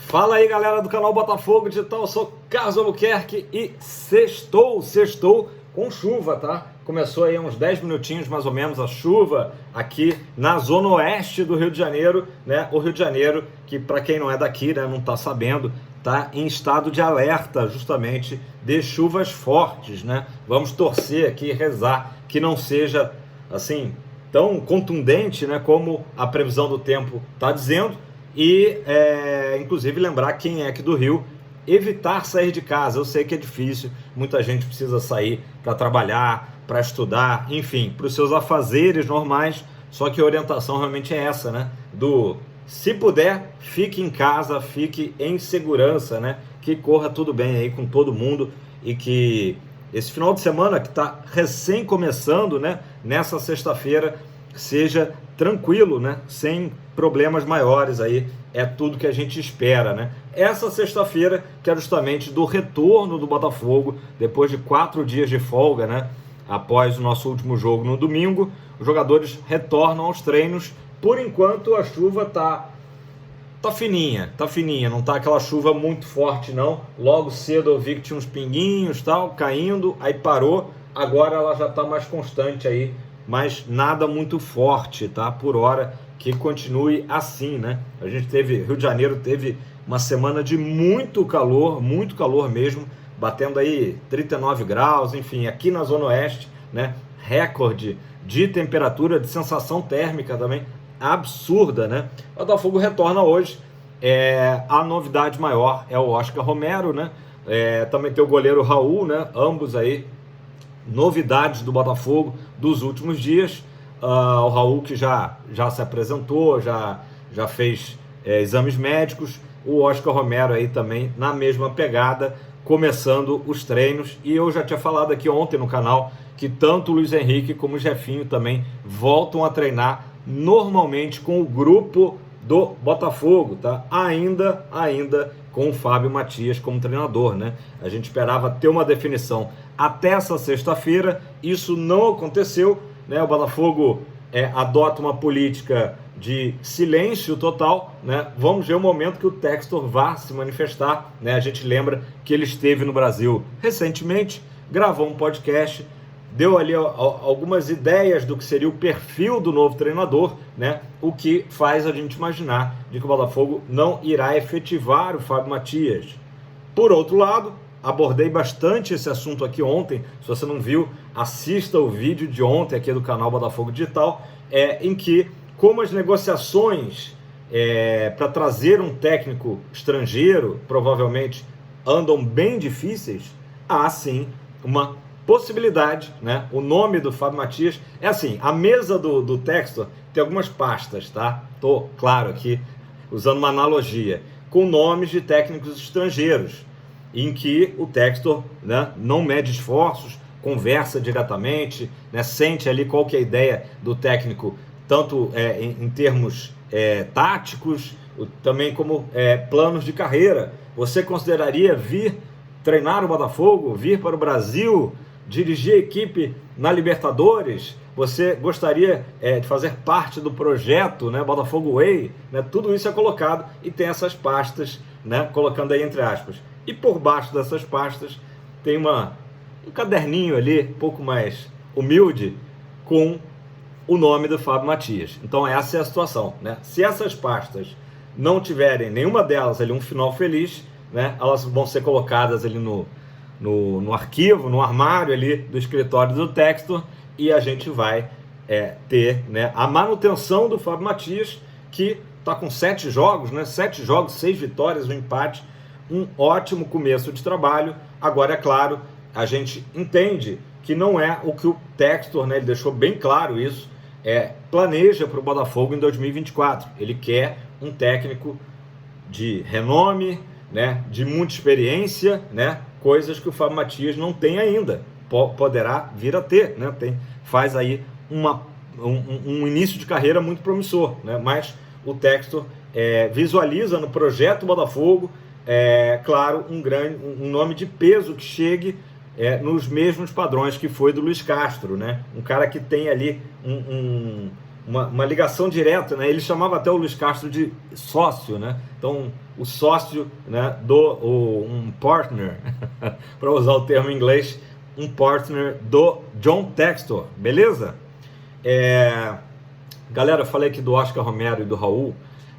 Fala aí, galera do canal Botafogo Digital, eu sou Carlos Albuquerque e sextou com chuva, tá? Começou aí há uns 10 minutinhos mais ou menos a chuva aqui na zona oeste do Rio de Janeiro, né? O Rio de Janeiro, que para quem não é daqui, né, não tá sabendo, tá em estado de alerta justamente de chuvas fortes, né? Vamos torcer aqui, rezar que não seja assim tão contundente, né, como a previsão do tempo tá dizendo. E, inclusive, lembrar quem é aqui do Rio, evitar sair de casa. Eu sei que é difícil, muita gente precisa sair para trabalhar, para estudar, enfim, para os seus afazeres normais, só que a orientação realmente é essa, né? Se puder, fique em casa, fique em segurança, né? Que corra tudo bem aí com todo mundo e que esse final de semana que está recém começando, né? Nessa sexta-feira, seja tranquilo, né? Sem problemas maiores aí, é tudo que a gente espera, né? Essa sexta-feira, que é justamente do retorno do Botafogo, depois de 4 dias de folga, né? Após o nosso último jogo no domingo, os jogadores retornam aos treinos. Por enquanto a chuva tá fininha, não tá aquela chuva muito forte não. Logo cedo eu vi que tinha uns pinguinhos, tal, caindo, aí parou. Agora ela já tá mais constante aí, mas nada muito forte, tá? Por hora, que continue assim, né? Rio de Janeiro teve uma semana de muito calor mesmo, batendo aí 39 graus, enfim, aqui na Zona Oeste, né? Recorde de temperatura, de sensação térmica também absurda, né? O Botafogo retorna hoje. A novidade maior é o Oscar Romero, né? Também tem o goleiro Raul, né? Ambos aí novidades do Botafogo dos últimos dias. O Raul que já se apresentou, já fez exames médicos. O Oscar Romero aí também na mesma pegada, começando os treinos. E eu já tinha falado aqui ontem no canal que tanto o Luiz Henrique como o Jefinho também voltam a treinar normalmente com o grupo do Botafogo, tá? Ainda com o Fábio Matias como treinador, né? A gente esperava ter uma definição até essa sexta-feira, isso não aconteceu, né? O Botafogo adota uma política de silêncio total, né? Vamos ver o momento que o Textor vá se manifestar, né? A gente lembra que ele esteve no Brasil recentemente, gravou um podcast, deu ali algumas ideias do que seria o perfil do novo treinador, né? O que faz a gente imaginar de que o Botafogo não irá efetivar o Fábio Matias. Por outro lado, abordei bastante esse assunto aqui ontem. Se você não viu, assista o vídeo de ontem aqui do canal Botafogo Digital, em que, como as negociações para trazer um técnico estrangeiro provavelmente andam bem difíceis, há sim uma possibilidade, né? O nome do Fábio Matias é assim, a mesa do Textor tem algumas pastas, tá? Tô, claro, aqui usando uma analogia, com nomes de técnicos estrangeiros, em que o Textor, né, não mede esforços, conversa diretamente, né, sente ali qual que é a ideia do técnico, tanto em termos táticos, também como planos de carreira. Você consideraria vir treinar o Botafogo, vir para o Brasil, dirigir a equipe na Libertadores? Você gostaria de fazer parte do projeto, né, Botafogo Way? Né? Tudo isso é colocado e tem essas pastas, né, colocando aí entre aspas. E por baixo dessas pastas tem um caderninho ali, um pouco mais humilde, com o nome do Fábio Matias. Então essa é a situação, né? Se essas pastas não tiverem nenhuma delas ali um final feliz, né, elas vão ser colocadas ali no arquivo, no armário ali do escritório do Textor, e a gente vai ter, né, a manutenção do Fábio Matias, que está com 7 jogos, né, 7 jogos, 6 vitórias, um empate, um ótimo começo de trabalho. Agora, é claro, a gente entende que não é o que o Textor, né, ele deixou bem claro isso, planeja para o Botafogo em 2024. Ele quer um técnico de renome, né, de muita experiência, né, coisas que o Fábio Matias não tem ainda, poderá vir a ter, né, faz aí um início de carreira muito promissor, né, mas o Textor visualiza no projeto Botafogo, claro, um nome de peso que chegue nos mesmos padrões que foi do Luiz Castro, né, um cara que tem ali uma ligação direta, né? Ele chamava até o Luiz Castro de sócio, né? Então, o sócio, né, um partner, para usar o termo em inglês, um partner do John Textor, beleza? Galera, eu falei aqui do Oscar Romero e do Raul,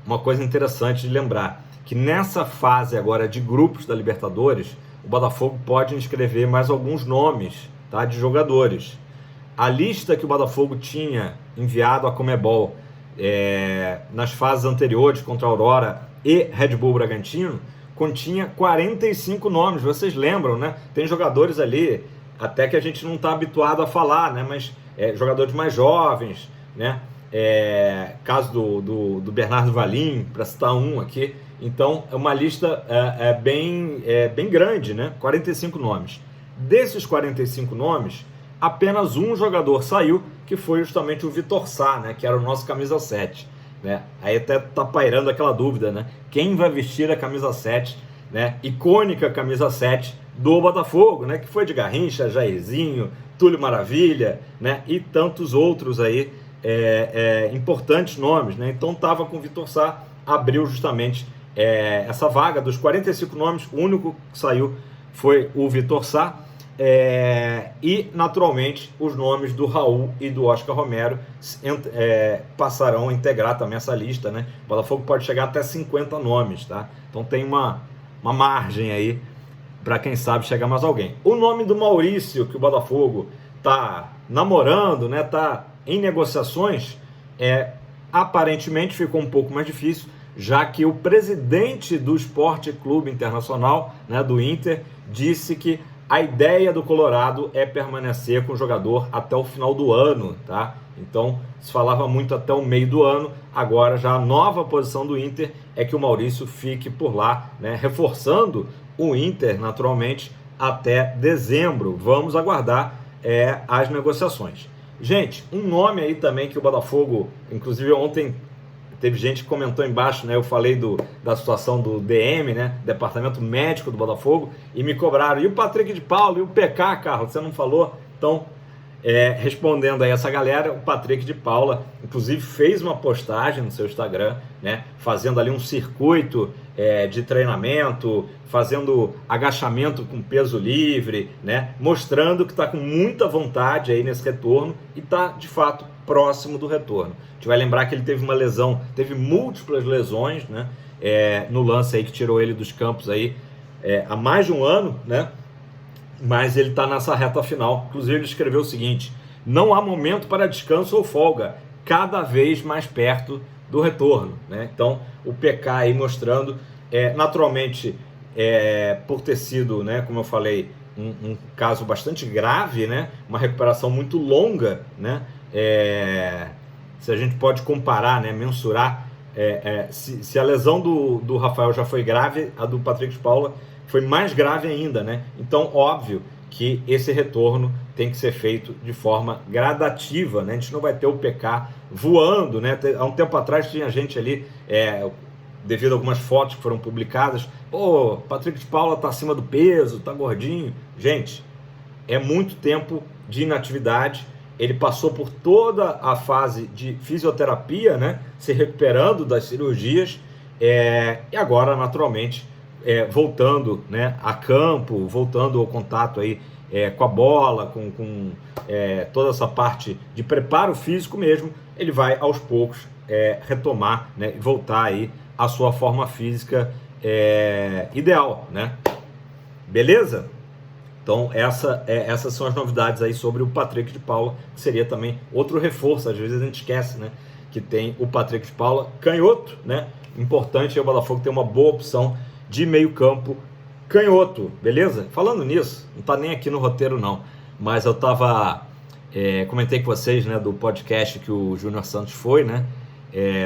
uma coisa interessante de lembrar, que nessa fase agora de grupos da Libertadores, o Botafogo pode inscrever mais alguns nomes, tá, de jogadores. A lista que o Botafogo tinha enviado à Conmebol nas fases anteriores contra a Aurora e Red Bull Bragantino continha 45 nomes, vocês lembram, né? Tem jogadores ali, até que a gente não está habituado a falar, né? Mas jogadores mais jovens, né? Caso do Bernardo Valim, para citar um aqui. Então, é uma lista bem grande, né? 45 nomes. Desses 45 nomes, apenas um jogador saiu, que foi justamente o Vitor Sá, né? Que era o nosso camisa 7. Né? Aí até tá pairando aquela dúvida, né? Quem vai vestir a camisa 7, né? Icônica camisa 7 do Botafogo, né? Que foi de Garrincha, Jairzinho, Túlio Maravilha, né? E tantos outros aí, importantes nomes, né? Então tava com o Vitor Sá, abriu justamente essa vaga dos 45 nomes, o único que saiu foi o Vitor Sá. E naturalmente os nomes do Raul e do Oscar Romero passarão a integrar também essa lista, né? O Botafogo pode chegar até 50 nomes, tá? Então tem uma margem aí para quem sabe chegar mais alguém. O nome do Maurício, que o Botafogo tá namorando, né? Tá em negociações, aparentemente ficou um pouco mais difícil, já que o presidente do Esporte Clube Internacional, né, do Inter, disse que a ideia do Colorado é permanecer com o jogador até o final do ano, tá? Então, se falava muito até o meio do ano, agora já a nova posição do Inter é que o Maurício fique por lá, né? Reforçando o Inter, naturalmente, até dezembro. Vamos aguardar as negociações. Gente, um nome aí também que o Botafogo, inclusive ontem, teve gente que comentou embaixo, né? Eu falei da situação do DM, né? Departamento Médico do Botafogo, e me cobraram. E o Patrick de Paula e o PK, Carlos, você não falou? Então, respondendo aí essa galera, o Patrick de Paula, inclusive, fez uma postagem no seu Instagram, né? Fazendo ali um circuito de treinamento, fazendo agachamento com peso livre, né? Mostrando que está com muita vontade aí nesse retorno e está, de fato, próximo do retorno. A gente vai lembrar que ele teve uma lesão, teve múltiplas lesões, né? No lance aí que tirou ele dos campos aí há mais de um ano, né? Mas ele está nessa reta final. Inclusive ele escreveu o seguinte: não há momento para descanso ou folga, cada vez mais perto do retorno, né? Então o PK aí mostrando, naturalmente, por ter sido, né, como eu falei, um caso bastante grave, né? Uma recuperação muito longa, né? Se a gente pode comparar, né, mensurar, se a lesão do Rafael já foi grave, a do Patrick de Paula foi mais grave ainda, né? Então, óbvio que esse retorno tem que ser feito de forma gradativa, né? A gente não vai ter o PK voando, né? Há um tempo atrás tinha gente ali, devido a algumas fotos que foram publicadas, Patrick de Paula tá acima do peso, tá gordinho. Gente, é muito tempo de inatividade. Ele passou por toda a fase de fisioterapia, né? Se recuperando das cirurgias, e agora, naturalmente, voltando, né, a campo, voltando ao contato aí, com a bola, com toda essa parte de preparo físico mesmo, ele vai aos poucos retomar, né, e voltar aí à sua forma física ideal, né? Beleza? Então essas são as novidades aí sobre o Patrick de Paula, que seria também outro reforço. Às vezes a gente esquece, né, que tem o Patrick de Paula canhoto, né? Importante é o Botafogo ter uma boa opção de meio campo canhoto, beleza? Falando nisso, não tá nem aqui no roteiro não, mas eu tava, comentei com vocês, né, do podcast que o Júnior Santos foi, né,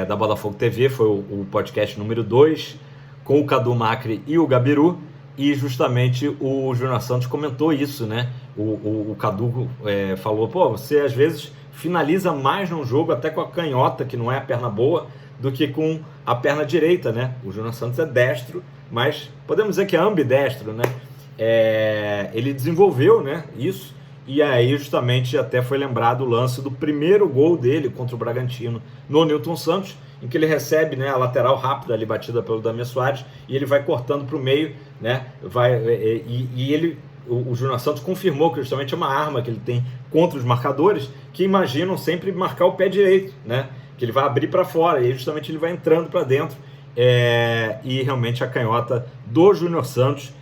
da Botafogo TV, foi o podcast número 2, com o Cadu Macri e o Gabiru, e justamente o Júnior Santos comentou isso, né, o Cadu falou, você às vezes finaliza mais num jogo até com a canhota, que não é a perna boa, do que com a perna direita, né? O Júnior Santos é destro, mas podemos dizer que é ambidestro, né? Ele desenvolveu, né, isso, e aí justamente até foi lembrado o lance do primeiro gol dele contra o Bragantino no Nilton Santos, em que ele recebe, né, a lateral rápida ali batida pelo Damian Soares, e ele vai cortando para o meio, né, o Júnior Santos confirmou que justamente é uma arma que ele tem contra os marcadores, que imaginam sempre marcar o pé direito, né, que ele vai abrir para fora, e aí justamente ele vai entrando para dentro, e realmente a canhota do Júnior Santos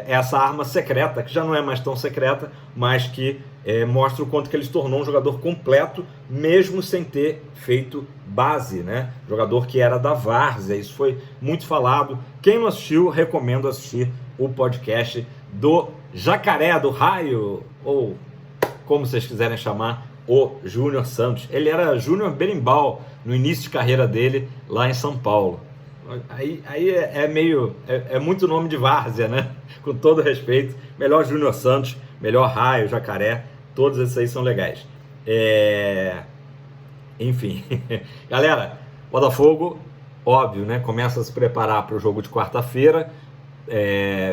essa arma secreta, que já não é mais tão secreta, mas que mostra o quanto que ele se tornou um jogador completo, mesmo sem ter feito base, né? Jogador que era da várzea, isso foi muito falado. Quem não assistiu, recomendo assistir o podcast do Jacaré do Raio, ou como vocês quiserem chamar, o Júnior Santos. Ele era Júnior Berimbau no início de carreira dele lá em São Paulo. Aí é muito nome de várzea, né? Com todo respeito, melhor Júnior Santos, melhor Raio, Jacaré, todos esses aí são legais. Enfim, galera, Botafogo, óbvio, né? Começa a se preparar para o jogo de quarta-feira,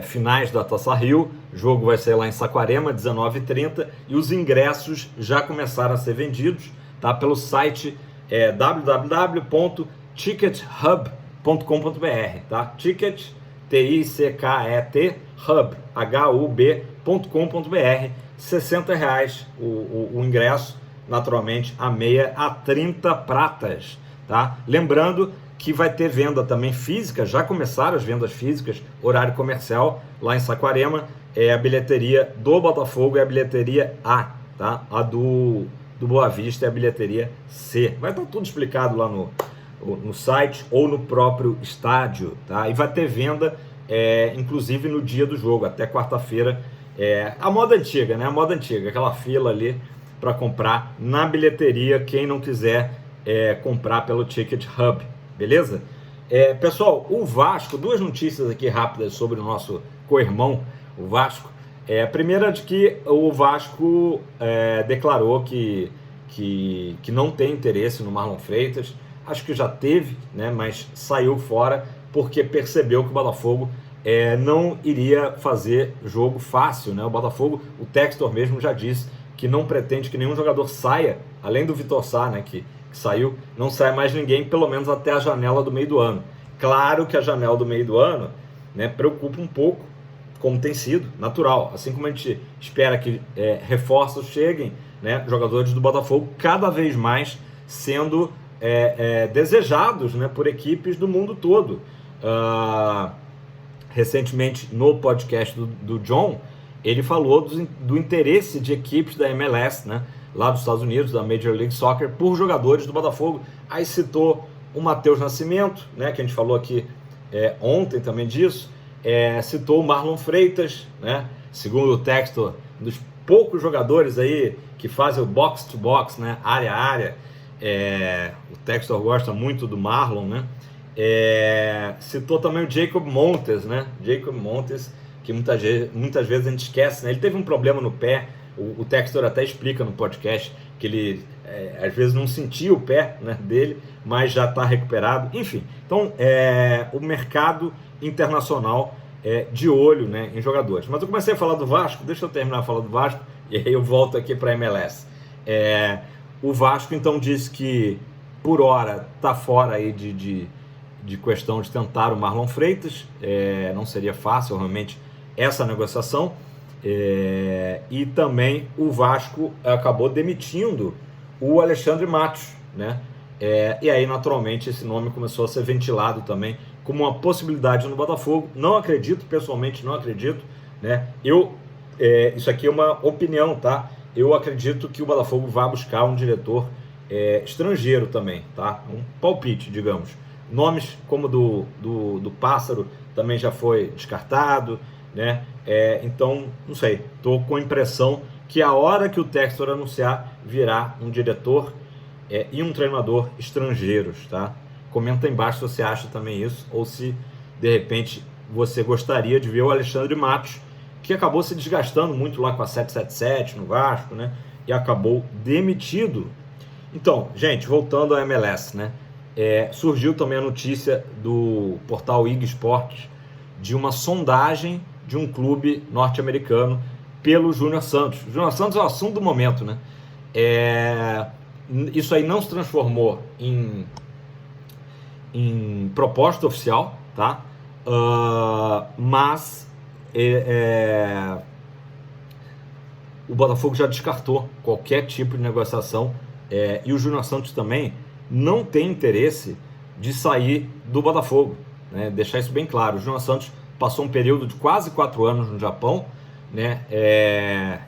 finais da Taça Rio. O jogo vai ser lá em Saquarema, 19h30, e os ingressos já começaram a ser vendidos, tá? Pelo site www.tickethub.com.br, tá? Ticket, T-I-C-K-E-T, Hub, H-U-B.com.br, R$60 o ingresso, naturalmente a meia a 30 pratas, tá? Lembrando que vai ter venda também física, já começaram as vendas físicas, horário comercial, lá em Saquarema, a bilheteria do Botafogo é a bilheteria A, tá? A do Boa Vista é a bilheteria C. Vai estar tudo explicado lá no site ou no próprio estádio, tá? E vai ter venda, inclusive no dia do jogo, até quarta-feira. A moda antiga, né? A moda antiga, aquela fila ali para comprar na bilheteria, quem não quiser comprar pelo Ticket Hub, beleza? Pessoal, o Vasco, duas notícias aqui rápidas sobre o nosso co-irmão, o Vasco. A primeira é de que o Vasco declarou que não tem interesse no Marlon Freitas. Acho que já teve, né, mas saiu fora porque percebeu que o Botafogo não iria fazer jogo fácil, né? O Botafogo, o Textor mesmo já disse que não pretende que nenhum jogador saia, além do Vitor Sá, né, que saiu, não saia mais ninguém, pelo menos até a janela do meio do ano. Claro que a janela do meio do ano, né, preocupa um pouco, como tem sido natural, assim como a gente espera que reforços cheguem, né, jogadores do Botafogo cada vez mais sendo desejados, né, por equipes do mundo todo. Recentemente, no podcast do John, ele falou do interesse de equipes da MLS, né, lá dos Estados Unidos, da Major League Soccer, por jogadores do Botafogo. Aí citou o Matheus Nascimento, né, que a gente falou aqui ontem também disso. Citou o Marlon Freitas, né, segundo o Textor, um dos poucos jogadores aí que fazem o box-to-box, né, área a área. O Textor gosta muito do Marlon, né? Citou também o Jacob Montes, né? Jacob Montes, que muitas vezes a gente esquece, né? Ele teve um problema no pé, o Textor até explica no podcast que ele às vezes não sentia o pé, né, dele, mas já está recuperado. Enfim, então o mercado internacional de olho, né, em jogadores. Mas eu comecei a falar do Vasco, deixa eu terminar a falar do Vasco e aí eu volto aqui para a MLS. O Vasco então disse que por hora está fora aí de questão de tentar o Marlon Freitas, não seria fácil realmente essa negociação, e também o Vasco acabou demitindo o Alexandre Matos, né? E aí naturalmente esse nome começou a ser ventilado também como uma possibilidade no Botafogo. Não acredito, pessoalmente não acredito, né? Isso aqui é uma opinião, tá? Eu acredito que o Botafogo vai buscar um diretor estrangeiro também, tá? Um palpite, digamos. Nomes como do Pássaro também já foi descartado, né? Então, não sei, estou com a impressão que a hora que o Textor anunciar, virá um diretor e um treinador estrangeiros, tá? Comenta aí embaixo se você acha também isso, ou se de repente você gostaria de ver o Alexandre Matos, que acabou se desgastando muito lá com a 777 no Vasco, né? E acabou demitido. Então, gente, voltando à MLS, né? Surgiu também a notícia do portal IG Esportes de uma sondagem de um clube norte-americano pelo Júnior Santos. O Júnior Santos é o assunto do momento, né? Isso aí não se transformou em proposta oficial, tá? Mas o Botafogo já descartou qualquer tipo de negociação, e o Júnior Santos também não tem interesse de sair do Botafogo, né? Deixar isso bem claro. O Júnior Santos passou um período de quase 4 anos no Japão, né?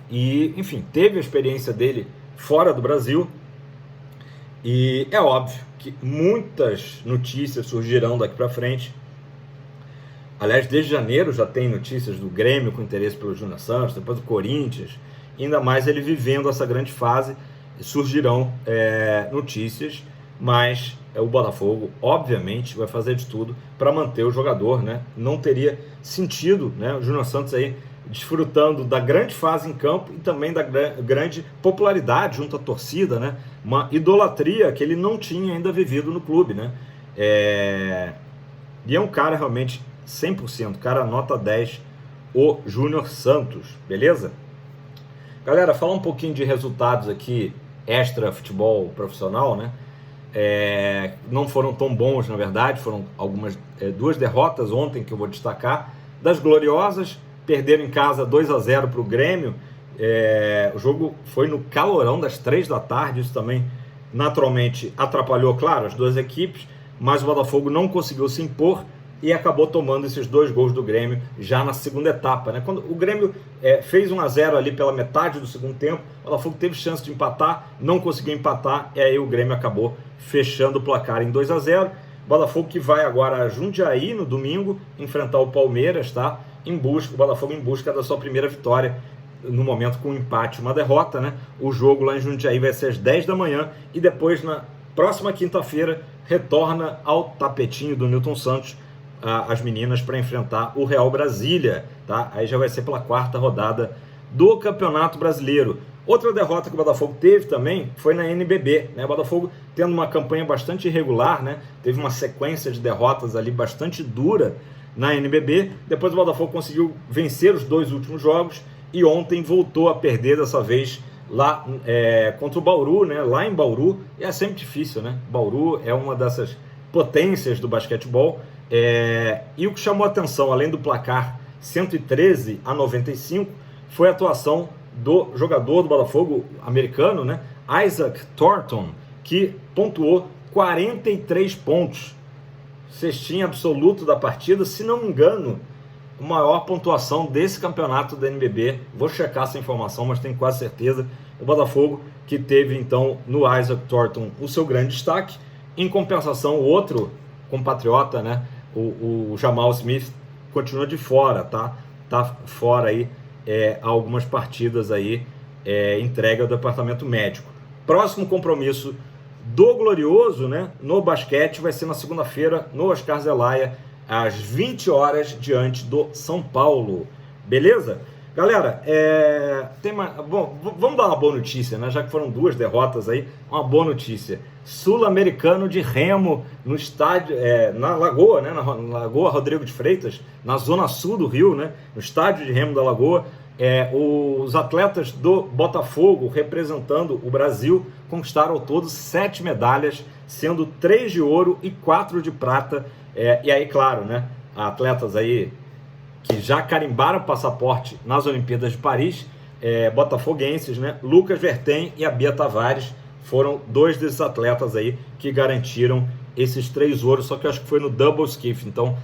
E, enfim, teve a experiência dele fora do Brasil, e é óbvio que muitas notícias surgirão daqui para frente. Aliás, desde janeiro já tem notícias do Grêmio com interesse pelo Júnior Santos, depois do Corinthians, ainda mais ele vivendo essa grande fase, surgirão notícias, mas o Botafogo, obviamente, vai fazer de tudo para manter o jogador, né? Não teria sentido, né, o Júnior Santos aí desfrutando da grande fase em campo e também da grande popularidade junto à torcida, né? Uma idolatria que ele não tinha ainda vivido no clube, né? E é um cara realmente 100%, cara nota 10, o Júnior Santos, beleza? Galera, falar um pouquinho de resultados aqui extra futebol profissional, né? Não foram tão bons, na verdade, foram duas derrotas ontem que eu vou destacar. Das gloriosas, perderam em casa 2-0 para o Grêmio. O jogo foi no calorão das 3 da tarde, isso também naturalmente atrapalhou, claro, as duas equipes, mas o Botafogo não conseguiu se impor e acabou tomando esses 2 gols do Grêmio já na segunda etapa, né? Quando o Grêmio fez 1-0 ali pela metade do segundo tempo, o Botafogo teve chance de empatar, não conseguiu empatar, e aí o Grêmio acabou fechando o placar em 2-0. Botafogo que vai agora a Jundiaí no domingo enfrentar o Palmeiras, tá? O Botafogo em busca da sua primeira vitória, no momento com um empate, uma derrota, né? O jogo lá em Jundiaí vai ser às 10 da manhã e depois na próxima quinta-feira retorna ao tapetinho do Newton Santos as meninas para enfrentar o Real Brasília, tá? Aí já vai ser pela 4ª rodada do Campeonato Brasileiro. Outra derrota que o Botafogo teve também foi na NBB, né? O Botafogo tendo uma campanha bastante irregular, né? Teve uma sequência de derrotas ali bastante dura na NBB. Depois o Botafogo conseguiu vencer os 2 últimos jogos e ontem voltou a perder, dessa vez lá contra o Bauru, né? Lá em Bauru. E é sempre difícil, né? Bauru é uma dessas potências do basquetebol. E o que chamou a atenção, além do placar 113-95, foi a atuação do jogador do Botafogo americano, né? Isaac Thornton, que pontuou 43 pontos. Cestinha absoluto da partida, se não me engano, a maior pontuação desse campeonato da NBB. Vou checar essa informação, mas tenho quase certeza. O Botafogo que teve então no Isaac Thornton o seu grande destaque. Em compensação, o outro compatriota, né, o Jamal Smith, continua de fora, tá fora aí algumas partidas aí, entregue ao departamento médico. Próximo compromisso do Glorioso, né, no basquete, vai ser na segunda-feira no Oscar Zelaya, às 20 horas, diante do São Paulo. Beleza? Galera, bom, vamos dar uma boa notícia, né? Já que foram 2 derrotas aí, uma boa notícia. Sul-americano de remo no estádio, na Lagoa, né? Na Lagoa Rodrigo de Freitas, na zona sul do Rio, né? No estádio de remo da Lagoa. Os atletas do Botafogo, representando o Brasil, conquistaram ao todo 7 medalhas, sendo 3 de ouro e 4 de prata. E aí, claro, né? Atletas aí que já carimbaram passaporte nas Olimpíadas de Paris, botafoguenses, né? Lucas Vertem e a Bia Tavares foram 2 desses atletas aí que garantiram esses 3 ouros, só que eu acho que foi no double skiff. Então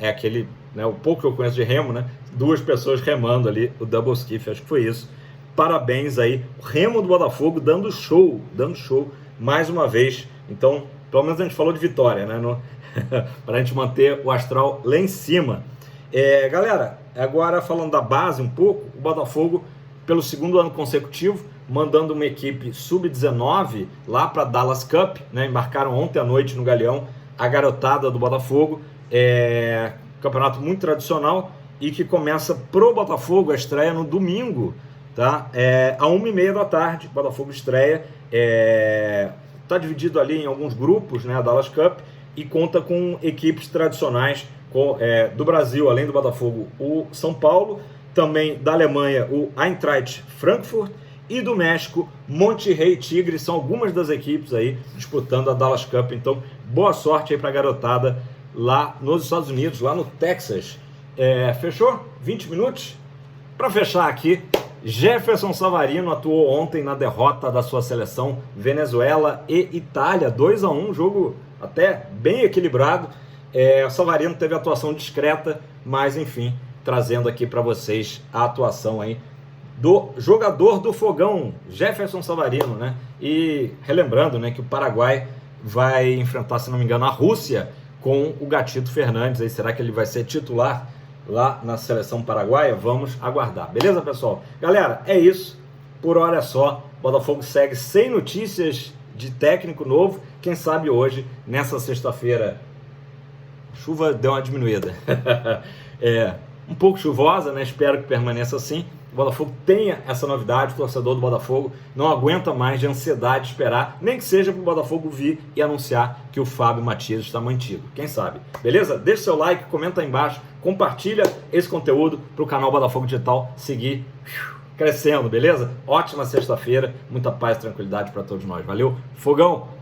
aquele, né, o pouco que eu conheço de remo, né? 2 pessoas remando ali o double skiff, acho que foi isso. Parabéns aí, o remo do Botafogo dando show mais uma vez. Então, pelo menos a gente falou de vitória, né? Para a gente manter o astral lá em cima. Galera, agora falando da base um pouco, o Botafogo, pelo 2º ano consecutivo, mandando uma equipe sub-19 lá para a Dallas Cup, né? Embarcaram ontem à noite no Galeão a garotada do Botafogo. Campeonato muito tradicional e que começa pro Botafogo a estreia no domingo, tá? À 1h30 da tarde, o Botafogo estreia. Está dividido ali em alguns grupos, né? A Dallas Cup, e conta com equipes tradicionais do Brasil, além do Botafogo, o São Paulo, também da Alemanha, o Eintracht Frankfurt, e do México, Monterrey Tigres. São algumas das equipes aí disputando a Dallas Cup. Então, boa sorte aí para a garotada lá nos Estados Unidos, lá no Texas. Fechou? 20 minutos? Para fechar aqui, Jefferson Savarino atuou ontem na derrota da sua seleção Venezuela e Itália, 2-1, jogo até bem equilibrado. O Savarino teve atuação discreta, mas enfim, trazendo aqui para vocês a atuação aí do jogador do fogão, Jefferson Savarino, né? E relembrando, né, que o Paraguai vai enfrentar, se não me engano, a Rússia com o Gatito Fernandes. Aí, será que ele vai ser titular lá na seleção paraguaia? Vamos aguardar. Beleza, pessoal? Galera, é isso. Por hora é só. Botafogo segue sem notícias de técnico novo. Quem sabe hoje, nessa sexta-feira, chuva deu uma diminuída. Um pouco chuvosa, né? Espero que permaneça assim. O Botafogo tenha essa novidade. O torcedor do Botafogo não aguenta mais de ansiedade esperar, nem que seja para o Botafogo vir e anunciar que o Fábio Matias está mantido. Quem sabe? Beleza? Deixa seu like, comenta aí embaixo, compartilha esse conteúdo para o canal Botafogo Digital seguir crescendo, beleza? Ótima sexta-feira, muita paz e tranquilidade para todos nós. Valeu, Fogão!